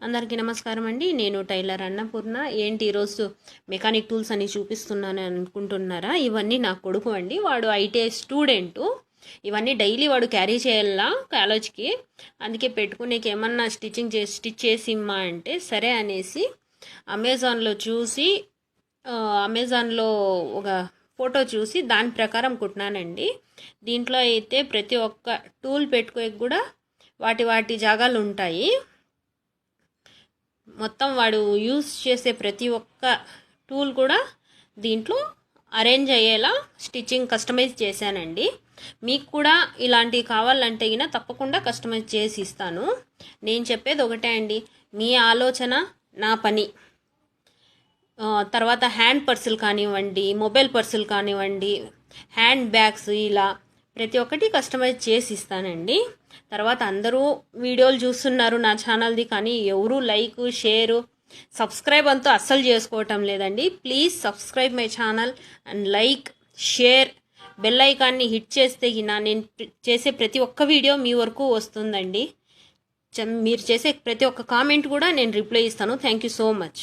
అందరికీ నమస్కారం అండి. నేను టైలర్ అన్నపూర్ణ. ఏంటి ఈరోజు మెకానిక్ టూల్స్ అని చూపిస్తున్నాను అనుకుంటున్నారా? ఇవన్నీ నా కొడుకు అండి. వాడు ఐటీఐ స్టూడెంటు. ఇవన్నీ డైలీ వాడు క్యారీ చేయాలా కాలేజ్కి. అందుకే పెట్టుకునేకి ఏమన్నా స్టిచ్ చేసి ఇమ్మా అంటే సరే అనేసి అమెజాన్లో చూసి అమెజాన్లో ఒక ఫోటో చూసి దాని ప్రకారం కుట్టినానండి. దీంట్లో అయితే ప్రతి ఒక్క టూల్ పెట్టుకోకి కూడా వాటి జాగాలు ఉంటాయి. మొత్తం వాడు యూస్ చేసే ప్రతి ఒక్క టూల్ కూడా దీంట్లో అరేంజ్ అయ్యేలా స్టిచ్చింగ్ కస్టమైజ్ చేశానండి. మీకు కూడా ఇలాంటివి కావాలంటే అయినా తప్పకుండా కస్టమైజ్ చేసి ఇస్తాను. నేను చెప్పేది ఒకటే అండి, మీ ఆలోచన నా పని. తర్వాత హ్యాండ్ పర్సులు కానివ్వండి, మొబైల్ పర్సులు కానివ్వండి, హ్యాండ్ బ్యాగ్స్, ఇలా ప్రతి ఒక్కటి కస్టమైజ్ చేసి ఇస్తానండి. తర్వాత అందరూ వీడియోలు చూస్తున్నారు నా ఛానల్ది, కానీ ఎవరు లైక్, షేరు, సబ్స్క్రైబ్ అంతా అస్సలు చేసుకోవటం లేదండి. Please subscribe my channel and like, share, bell ఐకాన్ని హిట్ చేస్తే నేను చేసే ప్రతి ఒక్క వీడియో మీ వరకు వస్తుందండి. మీరు చేసే ప్రతి ఒక్క కామెంట్ కూడా నేను రిప్లై ఇస్తాను. Thank you so much.